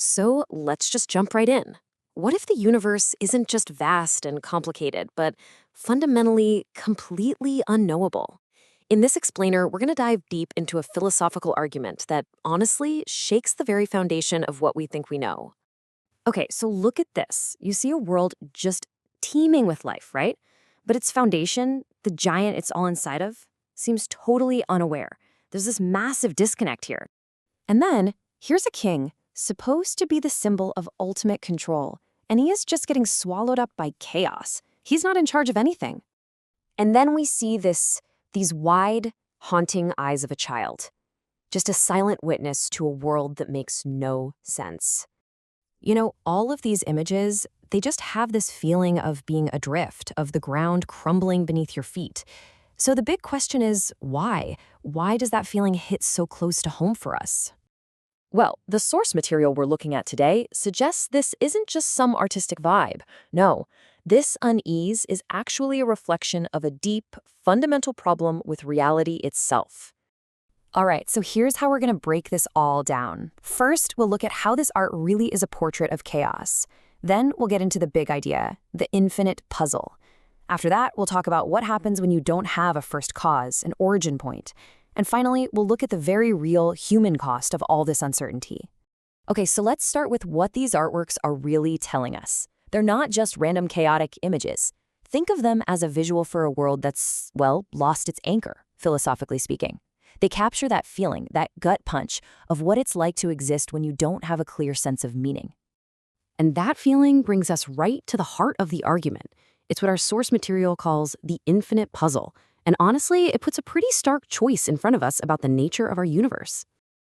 So let's just jump right in. What if the universe isn't just vast and complicated, but fundamentally completely unknowable? In this explainer, we're going to dive deep into a philosophical argument that honestly shakes the very foundation of what we think we know. Okay, so look at this. You see a world just teeming with life, right? But its foundation, the giant it's all inside of, seems totally unaware. There's this massive disconnect here. And then, here's a king, supposed to be the symbol of ultimate control, and he is just getting swallowed up by chaos. He's not in charge of anything. And then we see these wide, haunting eyes of a child, just a silent witness to a world that makes no sense. You know, all of these images, they just have this feeling of being adrift, of the ground crumbling beneath your feet. So the big question is, why? Why does that feeling hit so close to home for us? Well, the source material we're looking at today suggests this isn't just some artistic vibe. No, this unease is actually a reflection of a deep, fundamental problem with reality itself. All right, so here's how we're going to break this all down. First, we'll look at how this art really is a portrait of chaos. Then we'll get into the big idea, the infinite puzzle. After that, we'll talk about what happens when you don't have a first cause, an origin point. And finally, we'll look at the very real human cost of all this uncertainty. Okay, so let's start with what these artworks are really telling us. They're not just random chaotic images. Think of them as a visual for a world that's, well, lost its anchor, philosophically speaking. They capture that feeling, that gut punch of what it's like to exist when you don't have a clear sense of meaning. And that feeling brings us right to the heart of the argument. It's what our source material calls the infinite puzzle. And honestly, it puts a pretty stark choice in front of us about the nature of our universe.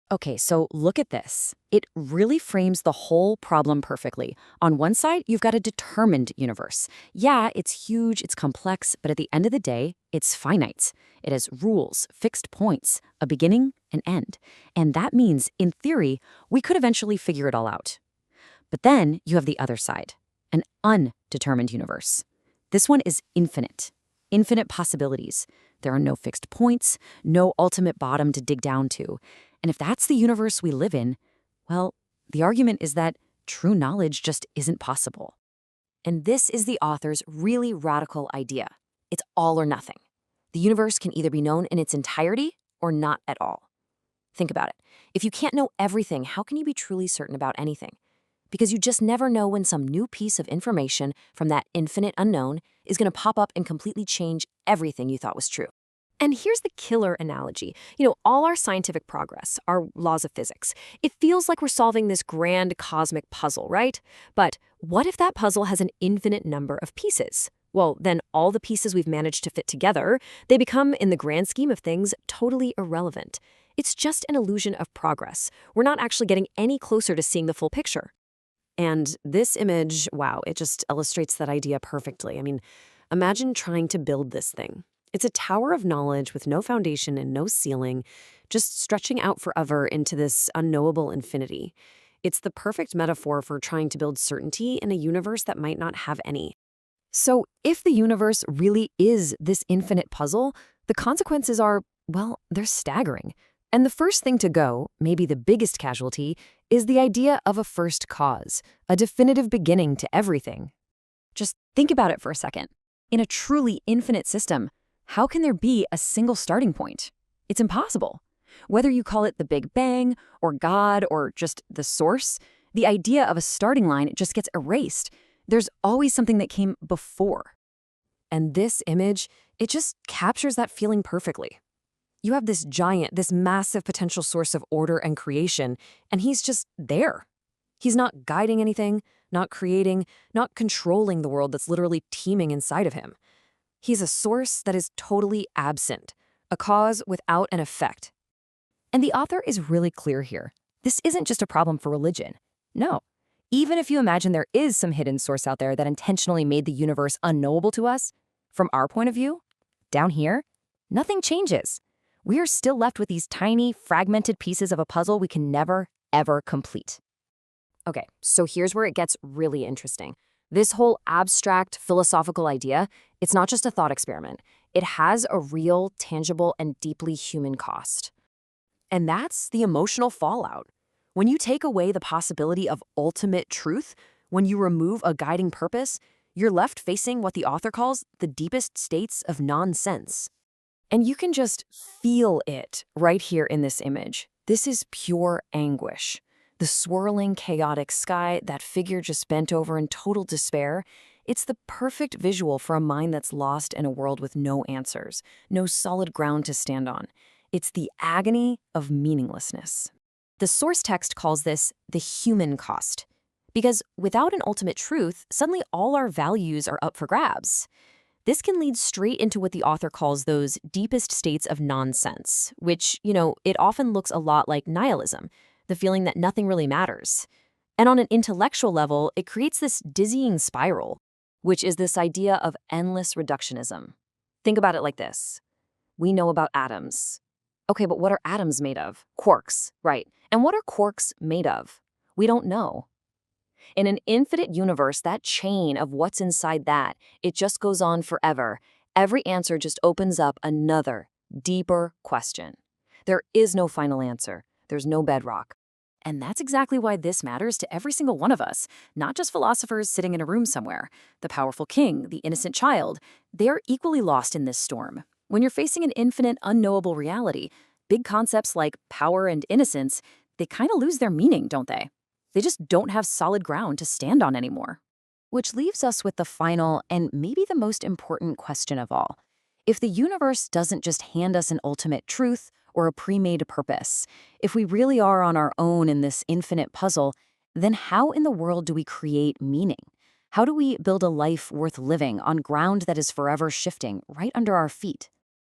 Okay, so look at this. It really frames the whole problem perfectly. On one side, you've got a determined universe. Yeah, it's huge, it's complex, but at the end of the day, it's finite. It has rules, fixed points, a beginning, an end. And that means, in theory, we could eventually figure it all out. But then you have the other side, an undetermined universe. This one is infinite. Infinite possibilities. There are no fixed points, no ultimate bottom to dig down to. And if that's the universe we live in, well, the argument is that true knowledge just isn't possible. And this is the author's really radical idea. It's all or nothing. The universe can either be known in its entirety or not at all. Think about it. If you can't know everything, how can you be truly certain about anything? Because you just never know when some new piece of information from that infinite unknown is going to pop up and completely change everything you thought was true. And here's the killer analogy. You know, all our scientific progress, our laws of physics, it feels like we're solving this grand cosmic puzzle, right? But what if that puzzle has an infinite number of pieces? Well, then all the pieces we've managed to fit together, they become, in the grand scheme of things, totally irrelevant. It's just an illusion of progress. We're not actually getting any closer to seeing the full picture. And this image, wow, it just illustrates that idea perfectly. I mean, imagine trying to build this thing. It's a tower of knowledge with no foundation and no ceiling, just stretching out forever into this unknowable infinity. It's the perfect metaphor for trying to build certainty in a universe that might not have any. So if the universe really is this infinite puzzle, the consequences are, well, they're staggering. And the first thing to go, maybe the biggest casualty, is the idea of a first cause, a definitive beginning to everything. Just think about it for a second. In a truly infinite system, how can there be a single starting point? It's impossible. Whether you call it the Big Bang, or God, or just the source, the idea of a starting line just gets erased. There's always something that came before. And this image, it just captures that feeling perfectly. You have this giant, this massive potential source of order and creation, and he's just there. He's not guiding anything, not creating, not controlling the world that's literally teeming inside of him. He's a source that is totally absent, a cause without an effect. And the author is really clear here. This isn't just a problem for religion. No. Even if you imagine there is some hidden source out there that intentionally made the universe unknowable to us, from our point of view, down here, nothing changes. We are still left with these tiny, fragmented pieces of a puzzle we can never, ever complete. Okay, so here's where it gets really interesting. This whole abstract philosophical idea, it's not just a thought experiment. It has a real, tangible, and deeply human cost. And that's the emotional fallout. When you take away the possibility of ultimate truth, when you remove a guiding purpose, you're left facing what the author calls the deepest states of nonsense. And you can just feel it right here in this image. This is pure anguish. The swirling, chaotic sky, that figure just bent over in total despair, it's the perfect visual for a mind that's lost in a world with no answers, no solid ground to stand on. It's the agony of meaninglessness. The source text calls this the human cost. Because without an ultimate truth, suddenly all our values are up for grabs. This can lead straight into what the author calls those deepest states of nonsense, which, it often looks a lot like nihilism, the feeling that nothing really matters. And on an intellectual level, it creates this dizzying spiral, which is this idea of endless reductionism. Think about it like this. We know about atoms. Okay, but what are atoms made of? Quarks, right. And what are quarks made of? We don't know. In an infinite universe, that chain of what's inside that, it just goes on forever. Every answer just opens up another, deeper question. There is no final answer. There's no bedrock. And that's exactly why this matters to every single one of us, not just philosophers sitting in a room somewhere. The powerful king, the innocent child, they are equally lost in this storm. When you're facing an infinite, unknowable reality, big concepts like power and innocence, they kind of lose their meaning, don't they? They just don't have solid ground to stand on anymore. Which leaves us with the final and maybe the most important question of all. If the universe doesn't just hand us an ultimate truth or a pre-made purpose, if we really are on our own in this infinite puzzle, then how in the world do we create meaning? How do we build a life worth living on ground that is forever shifting right under our feet?